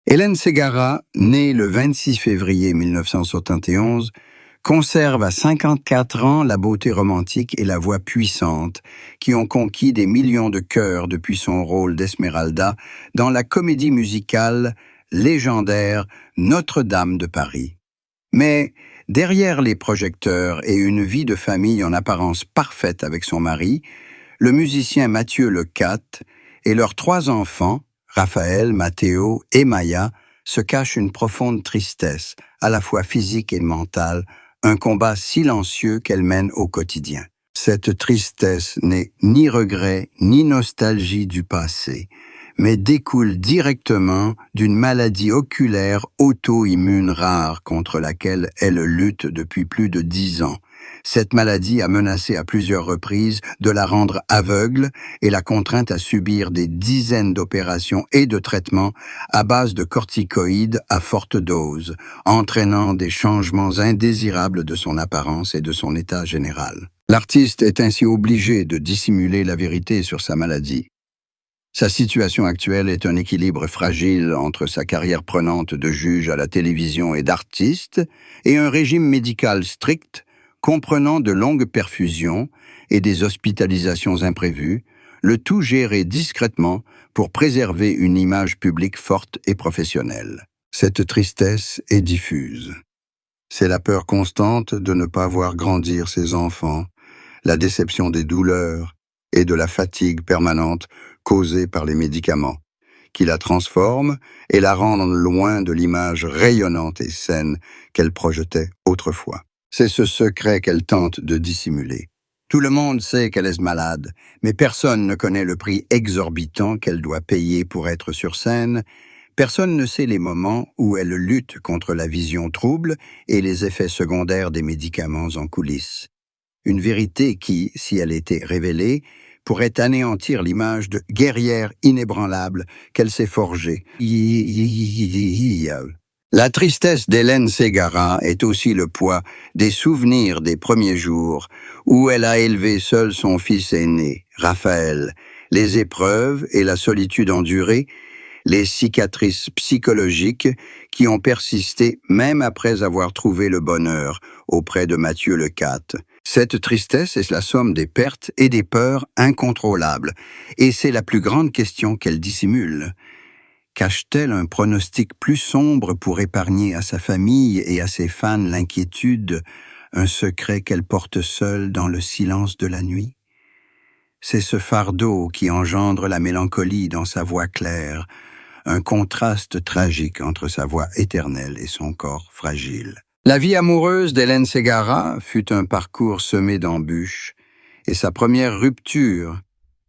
Hélène Ségara, née le 26 février 1971, conserve à 54 ans la beauté romantique et la voix puissante qui ont conquis des millions de cœurs depuis son rôle d'Esmeralda dans la comédie musicale légendaire Notre-Dame de Paris. Mais derrière les projecteurs et une vie de famille en apparence parfaite avec son mari, le musicien Mathieu Lecate et leurs 3 enfants, Raphaël, Matteo et Maya, se cachent une profonde tristesse, à la fois physique et mentale, un combat silencieux qu'elle mène au quotidien. Cette tristesse n'est ni regret ni nostalgie du passé, mais découle directement d'une maladie oculaire auto-immune rare contre laquelle elle lutte depuis plus de 10 ans. Cette maladie a menacé à plusieurs reprises de la rendre aveugle et la contrainte à subir des dizaines d'opérations et de traitements à base de corticoïdes à forte dose, entraînant des changements indésirables de son apparence et de son état général. L'artiste est ainsi obligé de dissimuler la vérité sur sa maladie. Sa situation actuelle est un équilibre fragile entre sa carrière prenante de juge à la télévision et d'artiste et un régime médical strict comprenant de longues perfusions et des hospitalisations imprévues, le tout géré discrètement pour préserver une image publique forte et professionnelle. Cette tristesse est diffuse. C'est la peur constante de ne pas voir grandir ses enfants, la déception des douleurs et de la fatigue permanente causée par les médicaments, qui la transforment et la rendent loin de l'image rayonnante et saine qu'elle projetait autrefois. C'est ce secret qu'elle tente de dissimuler. Tout le monde sait qu'elle est malade, mais personne ne connaît le prix exorbitant qu'elle doit payer pour être sur scène. Personne ne sait les moments où elle lutte contre la vision trouble et les effets secondaires des médicaments en coulisses. Une vérité qui, si elle était révélée, pourrait anéantir l'image de guerrière inébranlable qu'elle s'est forgée. La tristesse d'Hélène Ségara est aussi le poids des souvenirs des premiers jours où elle a élevé seule son fils aîné, Raphaël, les épreuves et la solitude endurée, les cicatrices psychologiques qui ont persisté même après avoir trouvé le bonheur auprès de Mathieu Lecate. Cette tristesse est la somme des pertes et des peurs incontrôlables, et c'est la plus grande question qu'elle dissimule. Cache-t-elle un pronostic plus sombre pour épargner à sa famille et à ses fans l'inquiétude, un secret qu'elle porte seule dans le silence de la nuit? C'est ce fardeau qui engendre la mélancolie dans sa voix claire, un contraste tragique entre sa voix éternelle et son corps fragile. La vie amoureuse d'Hélène Ségara fut un parcours semé d'embûches, et sa première rupture,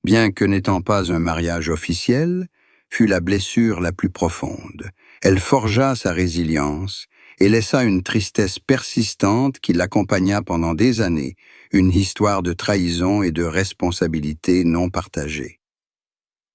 bien que n'étant pas un mariage officiel, fut la blessure la plus profonde. Elle forgea sa résilience et laissa une tristesse persistante qui l'accompagna pendant des années, une histoire de trahison et de responsabilité non partagée.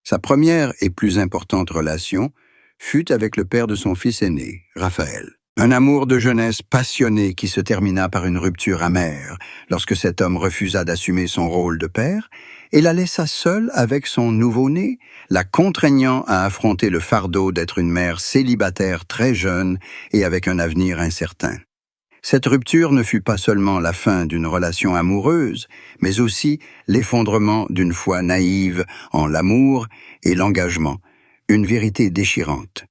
Sa première et plus importante relation fut avec le père de son fils aîné, Raphaël. Un amour de jeunesse passionné qui se termina par une rupture amère lorsque cet homme refusa d'assumer son rôle de père et la laissa seule avec son nouveau-né, la contraignant à affronter le fardeau d'être une mère célibataire très jeune et avec un avenir incertain. Cette rupture ne fut pas seulement la fin d'une relation amoureuse, mais aussi l'effondrement d'une foi naïve en l'amour et l'engagement, une vérité déchirante.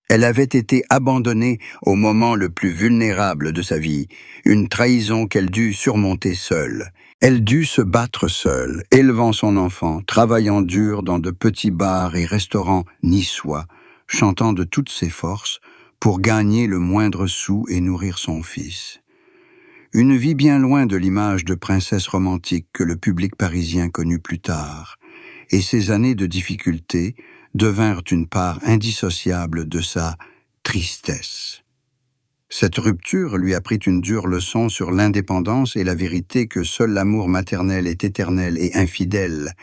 Elle avait été abandonnée au moment le plus vulnérable de sa vie, une trahison qu'elle dut surmonter seule. Elle dut se battre seule, élevant son enfant, travaillant dur dans de petits bars et restaurants niçois, chantant de toutes ses forces pour gagner le moindre sou et nourrir son fils. Une vie bien loin de l'image de princesse romantique que le public parisien connut plus tard, et ces années de difficultés devinrent une part indissociable de sa tristesse. Cette rupture lui apprit une dure leçon sur l'indépendance et la vérité que seul l'amour maternel est éternel et infidèle,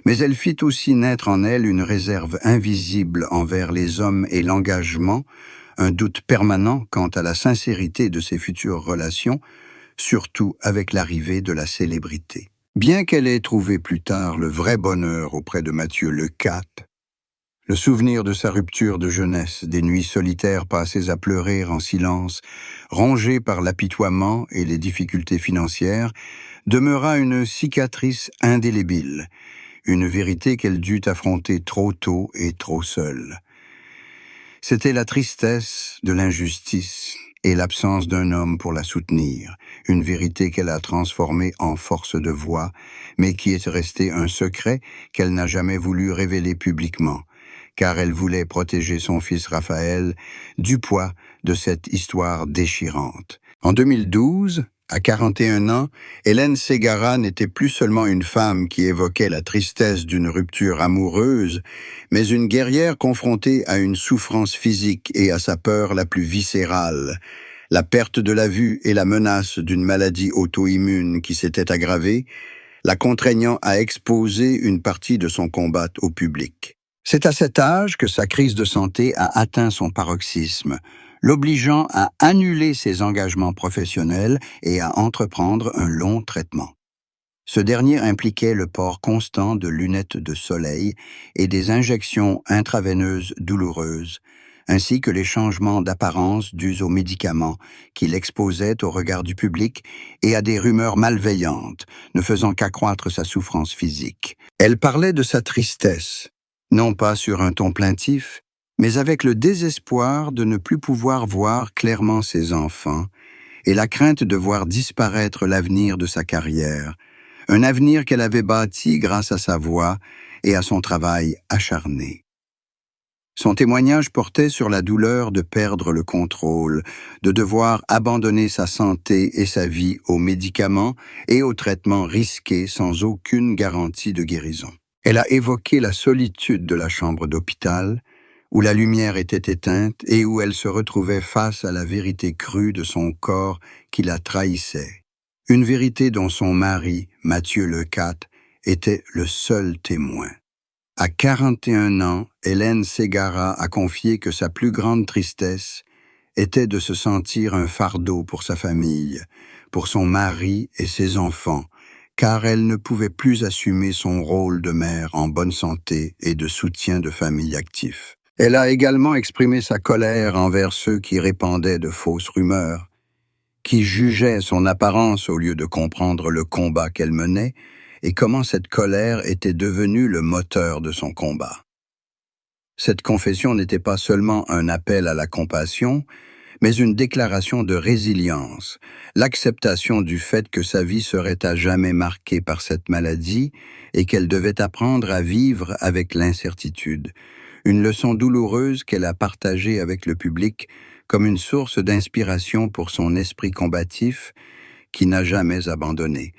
mais elle fit aussi naître en elle une réserve invisible envers les hommes et l'engagement, un doute permanent quant à la sincérité de ses futures relations, surtout avec l'arrivée de la célébrité. Bien qu'elle ait trouvé plus tard le vrai bonheur auprès de Mathieu Lecate, Le souvenir de sa rupture de jeunesse, des nuits solitaires passées à pleurer en silence, rongées par l'apitoiement et les difficultés financières, demeura une cicatrice indélébile, une vérité qu'elle dut affronter trop tôt et trop seule. C'était la tristesse de l'injustice et l'absence d'un homme pour la soutenir, une vérité qu'elle a transformée en force de voix, mais qui est restée un secret qu'elle n'a jamais voulu révéler publiquement, car elle voulait protéger son fils Raphaël du poids de cette histoire déchirante. En 2012, à 41 ans, Hélène Ségara n'était plus seulement une femme qui évoquait la tristesse d'une rupture amoureuse, mais une guerrière confrontée à une souffrance physique et à sa peur la plus viscérale, la perte de la vue et la menace d'une maladie auto-immune qui s'était aggravée, la contraignant à exposer une partie de son combat au public. C'est à cet âge que sa crise de santé a atteint son paroxysme, l'obligeant à annuler ses engagements professionnels et à entreprendre un long traitement. Ce dernier impliquait le port constant de lunettes de soleil et des injections intraveineuses douloureuses, ainsi que les changements d'apparence dus aux médicaments qui l'exposaient au regard du public et à des rumeurs malveillantes, ne faisant qu'accroître sa souffrance physique. Elle parlait de sa tristesse, non pas sur un ton plaintif, mais avec le désespoir de ne plus pouvoir voir clairement ses enfants et la crainte de voir disparaître l'avenir de sa carrière, un avenir qu'elle avait bâti grâce à sa voix et à son travail acharné. Son témoignage portait sur la douleur de perdre le contrôle, de devoir abandonner sa santé et sa vie aux médicaments et aux traitements risqués sans aucune garantie de guérison. Elle a évoqué la solitude de la chambre d'hôpital, où la lumière était éteinte et où elle se retrouvait face à la vérité crue de son corps qui la trahissait. Une vérité dont son mari, Mathieu Lecate, était le seul témoin. À 41 ans, Hélène Ségara a confié que sa plus grande tristesse était de se sentir un fardeau pour sa famille, pour son mari et ses enfants, car elle ne pouvait plus assumer son rôle de mère en bonne santé et de soutien de famille actif. Elle a également exprimé sa colère envers ceux qui répandaient de fausses rumeurs, qui jugeaient son apparence au lieu de comprendre le combat qu'elle menait et comment cette colère était devenue le moteur de son combat. Cette confession n'était pas seulement un appel à la compassion, mais une déclaration de résilience, l'acceptation du fait que sa vie serait à jamais marquée par cette maladie et qu'elle devait apprendre à vivre avec l'incertitude, une leçon douloureuse qu'elle a partagée avec le public comme une source d'inspiration pour son esprit combatif qui n'a jamais abandonné,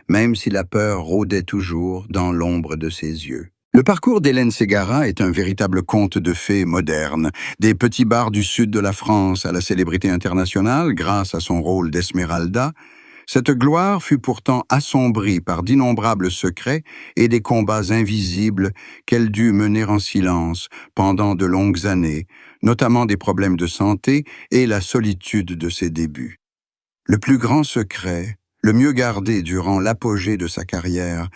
même si la peur rôdait toujours dans l'ombre de ses yeux. Le parcours d'Hélène Ségara est un véritable conte de fées moderne, des petits bars du sud de la France à la célébrité internationale grâce à son rôle d'Esmeralda. Cette gloire fut pourtant assombrie par d'innombrables secrets et des combats invisibles qu'elle dut mener en silence pendant de longues années, notamment des problèmes de santé et la solitude de ses débuts. Le plus grand secret, le mieux gardé durant l'apogée de sa carrière,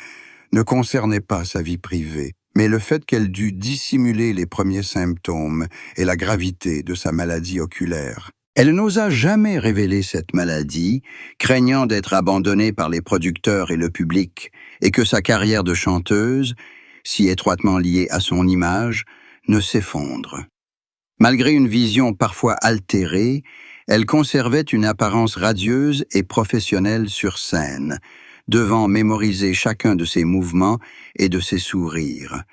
ne concernait pas sa vie privée, mais le fait qu'elle dut dissimuler les premiers symptômes et la gravité de sa maladie oculaire. Elle n'osa jamais révéler cette maladie, craignant d'être abandonnée par les producteurs et le public, et que sa carrière de chanteuse, si étroitement liée à son image, ne s'effondre. Malgré une vision parfois altérée, elle conservait une apparence radieuse et professionnelle sur scène, devant mémoriser chacun de ses mouvements et de ses sourires.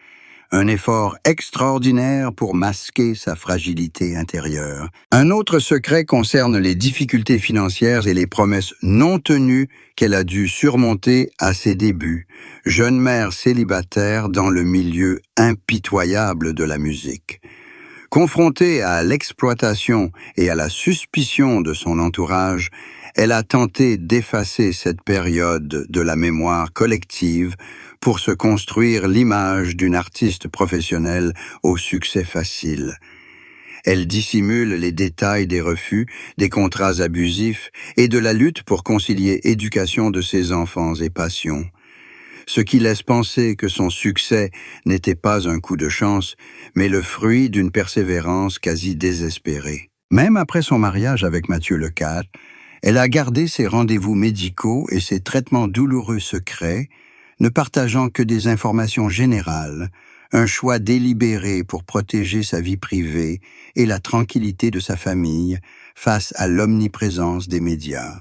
Un effort extraordinaire pour masquer sa fragilité intérieure. Un autre secret concerne les difficultés financières et les promesses non tenues qu'elle a dû surmonter à ses débuts, jeune mère célibataire dans le milieu impitoyable de la musique. Confrontée à l'exploitation et à la suspicion de son entourage, elle a tenté d'effacer cette période de la mémoire collective pour se construire l'image d'une artiste professionnelle au succès facile. Elle dissimule les détails des refus, des contrats abusifs et de la lutte pour concilier éducation de ses enfants et passion. ce qui laisse penser que son succès n'était pas un coup de chance, mais le fruit d'une persévérance quasi désespérée. Même après son mariage avec Mathieu Lecate, elle a gardé ses rendez-vous médicaux et ses traitements douloureux secrets, ne partageant que des informations générales, un choix délibéré pour protéger sa vie privée et la tranquillité de sa famille face à l'omniprésence des médias.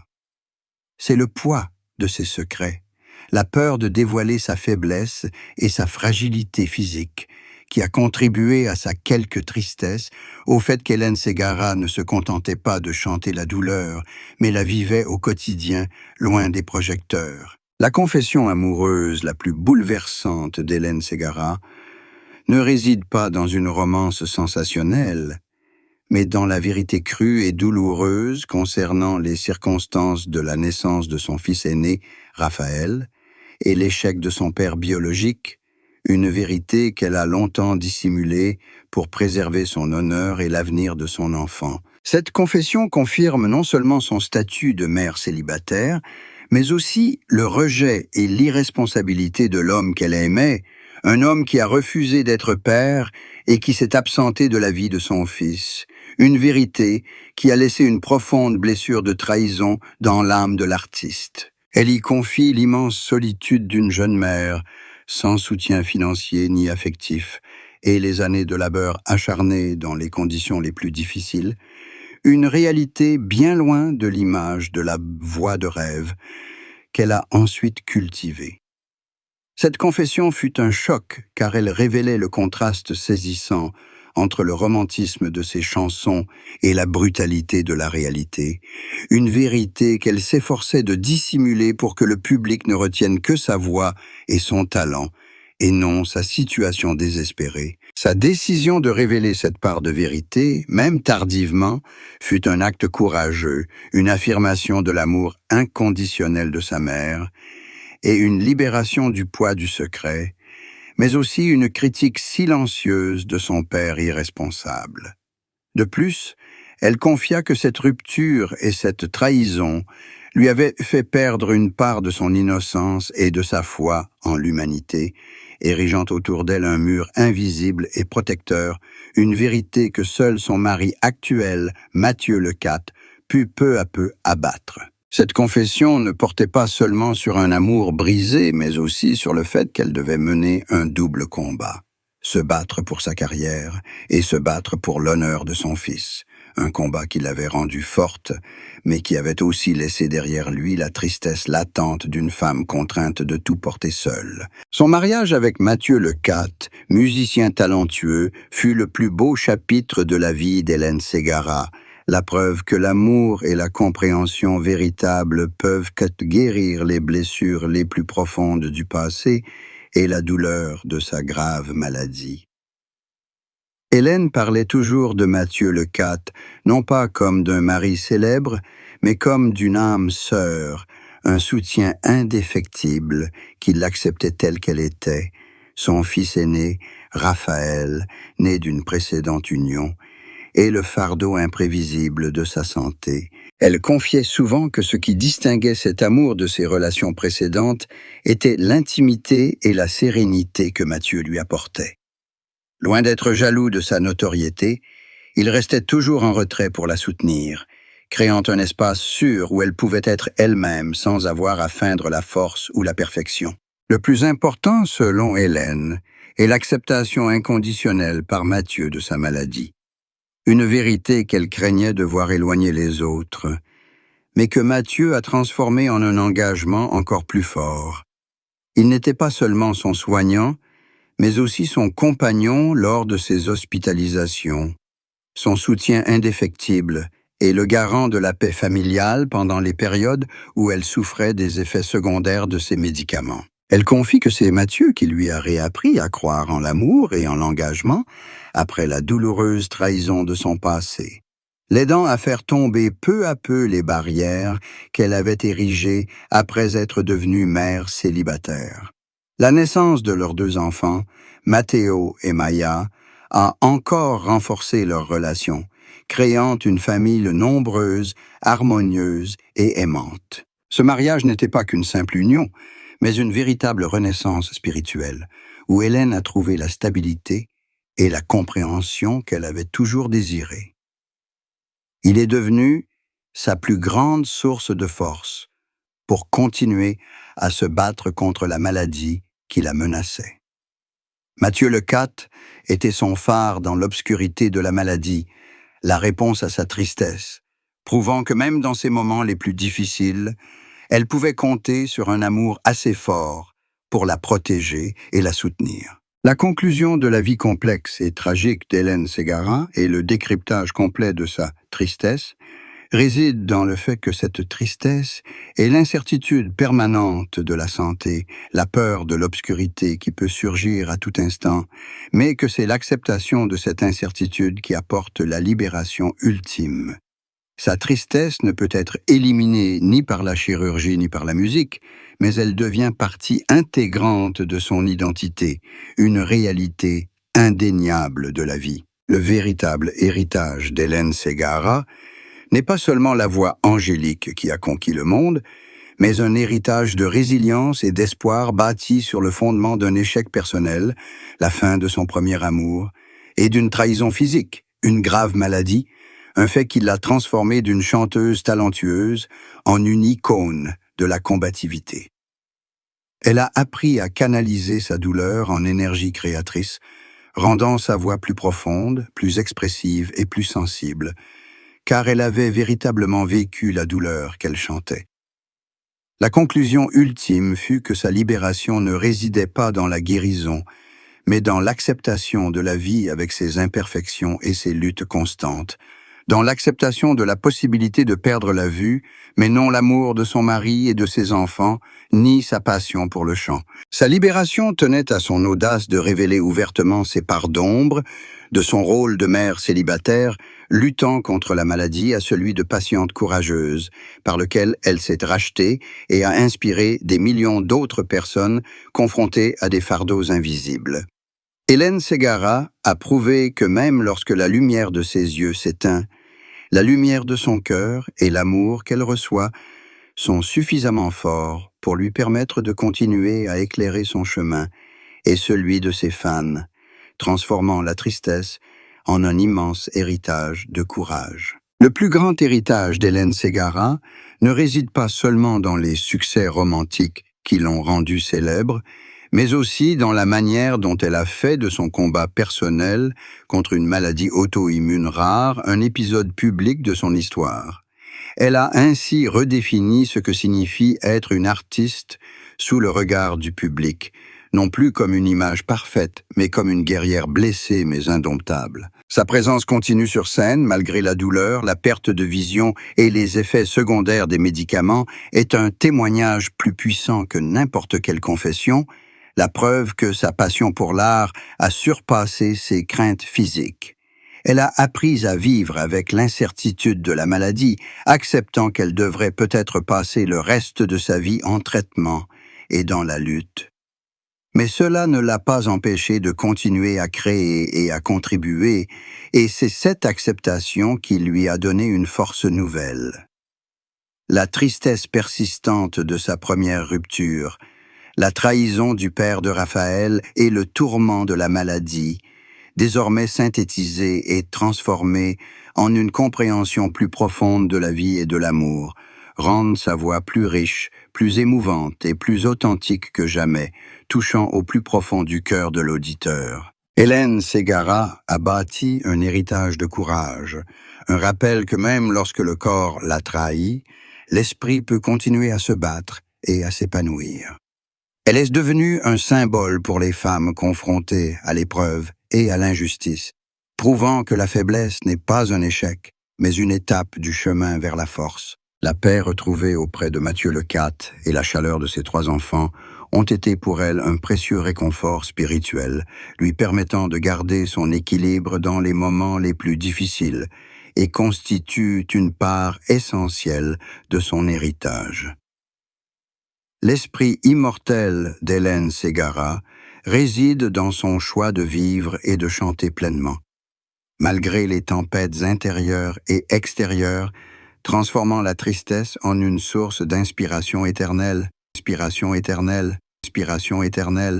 C'est le poids de ses secrets, la peur de dévoiler sa faiblesse et sa fragilité physique, qui a contribué à sa quelque tristesse, au fait qu'Hélène Ségara ne se contentait pas de chanter la douleur, mais la vivait au quotidien, loin des projecteurs. La confession amoureuse la plus bouleversante d'Hélène Ségara ne réside pas dans une romance sensationnelle, mais dans la vérité crue et douloureuse concernant les circonstances de la naissance de son fils aîné, Raphaël, et l'échec de son père biologique, une vérité qu'elle a longtemps dissimulée pour préserver son honneur et l'avenir de son enfant. Cette confession confirme non seulement son statut de mère célibataire, mais aussi le rejet et l'irresponsabilité de l'homme qu'elle aimait, un homme qui a refusé d'être père et qui s'est absenté de la vie de son fils. Une vérité qui a laissé une profonde blessure de trahison dans l'âme de l'artiste. Elle y confie l'immense solitude d'une jeune mère, sans soutien financier ni affectif, et les années de labeur acharné dans les conditions les plus difficiles, une réalité bien loin de l'image de la voix de rêve qu'elle a ensuite cultivée. Cette confession fut un choc car elle révélait le contraste saisissant entre le romantisme de ses chansons et la brutalité de la réalité, une vérité qu'elle s'efforçait de dissimuler pour que le public ne retienne que sa voix et son talent, et non sa situation désespérée. Sa décision de révéler cette part de vérité, même tardivement, fut un acte courageux, une affirmation de l'amour inconditionnel de sa mère, et une libération du poids du secret, mais aussi une critique silencieuse de son père irresponsable. De plus, elle confia que cette rupture et cette trahison lui avaient fait perdre une part de son innocence et de sa foi en l'humanité, érigeant autour d'elle un mur invisible et protecteur, une vérité que seul son mari actuel, Mathieu Lecate, put peu à peu abattre. Cette confession ne portait pas seulement sur un amour brisé, mais aussi sur le fait qu'elle devait mener un double combat. Se battre pour sa carrière et se battre pour l'honneur de son fils. Un combat qui l'avait rendue forte, mais qui avait aussi laissé derrière lui la tristesse latente d'une femme contrainte de tout porter seule. Son mariage avec Mathieu Lecate, musicien talentueux, fut le plus beau chapitre de la vie d'Hélène Ségara, la preuve que l'amour et la compréhension véritable peuvent guérir les blessures les plus profondes du passé et la douleur de sa grave maladie. Hélène parlait toujours de Mathieu Lecate, non pas comme d'un mari célèbre, mais comme d'une âme sœur, un soutien indéfectible qui l'acceptait telle qu'elle était, son fils aîné, Raphaël, né d'une précédente union, et le fardeau imprévisible de sa santé. Elle confiait souvent que ce qui distinguait cet amour de ses relations précédentes était l'intimité et la sérénité que Mathieu lui apportait. Loin d'être jaloux de sa notoriété, il restait toujours en retrait pour la soutenir, créant un espace sûr où elle pouvait être elle-même sans avoir à feindre la force ou la perfection. Le plus important, selon Hélène, est l'acceptation inconditionnelle par Mathieu de sa maladie. Une vérité qu'elle craignait de voir éloigner les autres, mais que Mathieu a transformée en un engagement encore plus fort. Il n'était pas seulement son soignant, mais aussi son compagnon lors de ses hospitalisations, son soutien indéfectible et le garant de la paix familiale pendant les périodes où elle souffrait des effets secondaires de ses médicaments. Elle confie que c'est Mathieu qui lui a réappris à croire en l'amour et en l'engagement après la douloureuse trahison de son passé, l'aidant à faire tomber peu à peu les barrières qu'elle avait érigées après être devenue mère célibataire. La naissance de leurs 2 enfants, Matteo et Maya, a encore renforcé leur relation, créant une famille nombreuse, harmonieuse et aimante. Ce mariage n'était pas qu'une simple union, mais une véritable renaissance spirituelle, où Hélène a trouvé la stabilité et la compréhension qu'elle avait toujours désirée. Il est devenu sa plus grande source de force pour continuer à se battre contre la maladie qui la menaçait. Matthieu Lecate était son phare dans l'obscurité de la maladie, la réponse à sa tristesse, prouvant que même dans ses moments les plus difficiles, elle pouvait compter sur un amour assez fort pour la protéger et la soutenir. La conclusion de la vie complexe et tragique d'Hélène Ségara et le décryptage complet de sa tristesse réside dans le fait que cette tristesse est l'incertitude permanente de la santé, la peur de l'obscurité qui peut surgir à tout instant, mais que c'est l'acceptation de cette incertitude qui apporte la libération ultime. Sa tristesse ne peut être éliminée ni par la chirurgie ni par la musique, mais elle devient partie intégrante de son identité, une réalité indéniable de la vie. Le véritable héritage d'Hélène Ségara n'est pas seulement la voix angélique qui a conquis le monde, mais un héritage de résilience et d'espoir bâti sur le fondement d'un échec personnel, la fin de son premier amour, et d'une trahison physique, une grave maladie, un fait qui l'a transformée d'une chanteuse talentueuse en une icône de la combativité. Elle a appris à canaliser sa douleur en énergie créatrice, rendant sa voix plus profonde, plus expressive et plus sensible, car elle avait véritablement vécu la douleur qu'elle chantait. La conclusion ultime fut que sa libération ne résidait pas dans la guérison, mais dans l'acceptation de la vie avec ses imperfections et ses luttes constantes, dans l'acceptation de la possibilité de perdre la vue, mais non l'amour de son mari et de ses enfants, ni sa passion pour le chant. Sa libération tenait à son audace de révéler ouvertement ses parts d'ombre, de son rôle de mère célibataire, luttant contre la maladie, à celui de patiente courageuse, par lequel elle s'est rachetée et a inspiré des millions d'autres personnes confrontées à des fardeaux invisibles. Hélène Ségara a prouvé que même lorsque la lumière de ses yeux s'éteint, la lumière de son cœur et l'amour qu'elle reçoit sont suffisamment forts pour lui permettre de continuer à éclairer son chemin et celui de ses fans, transformant la tristesse en un immense héritage de courage. Le plus grand héritage d'Hélène Ségara ne réside pas seulement dans les succès romantiques qui l'ont rendue célèbre, mais aussi dans la manière dont elle a fait de son combat personnel contre une maladie auto-immune rare un épisode public de son histoire. Elle a ainsi redéfini ce que signifie être une artiste sous le regard du public, non plus comme une image parfaite, mais comme une guerrière blessée mais indomptable. Sa présence continue sur scène, malgré la douleur, la perte de vision et les effets secondaires des médicaments, est un témoignage plus puissant que n'importe quelle confession, la preuve que sa passion pour l'art a surpassé ses craintes physiques. Elle a appris à vivre avec l'incertitude de la maladie, acceptant qu'elle devrait peut-être passer le reste de sa vie en traitement et dans la lutte. Mais cela ne l'a pas empêchée de continuer à créer et à contribuer, et c'est cette acceptation qui lui a donné une force nouvelle. La tristesse persistante de sa première rupture, la trahison du père de Raphaël et le tourment de la maladie, désormais synthétisés et transformés en une compréhension plus profonde de la vie et de l'amour, rendent sa voix plus riche, plus émouvante et plus authentique que jamais, touchant au plus profond du cœur de l'auditeur. Hélène Ségara a bâti un héritage de courage, un rappel que même lorsque le corps l'a trahi, l'esprit peut continuer à se battre et à s'épanouir. Elle est devenue un symbole pour les femmes confrontées à l'épreuve et à l'injustice, prouvant que la faiblesse n'est pas un échec, mais une étape du chemin vers la force. La paix retrouvée auprès de Matthieu Lecate et la chaleur de ses 3 enfants ont été pour elle un précieux réconfort spirituel, lui permettant de garder son équilibre dans les moments les plus difficiles et constituent une part essentielle de son héritage. L'esprit immortel d'Hélène Ségara réside dans son choix de vivre et de chanter pleinement. Malgré les tempêtes intérieures et extérieures, transformant la tristesse en une source d'inspiration éternelle, Spiration éternelle, spiration éternelle.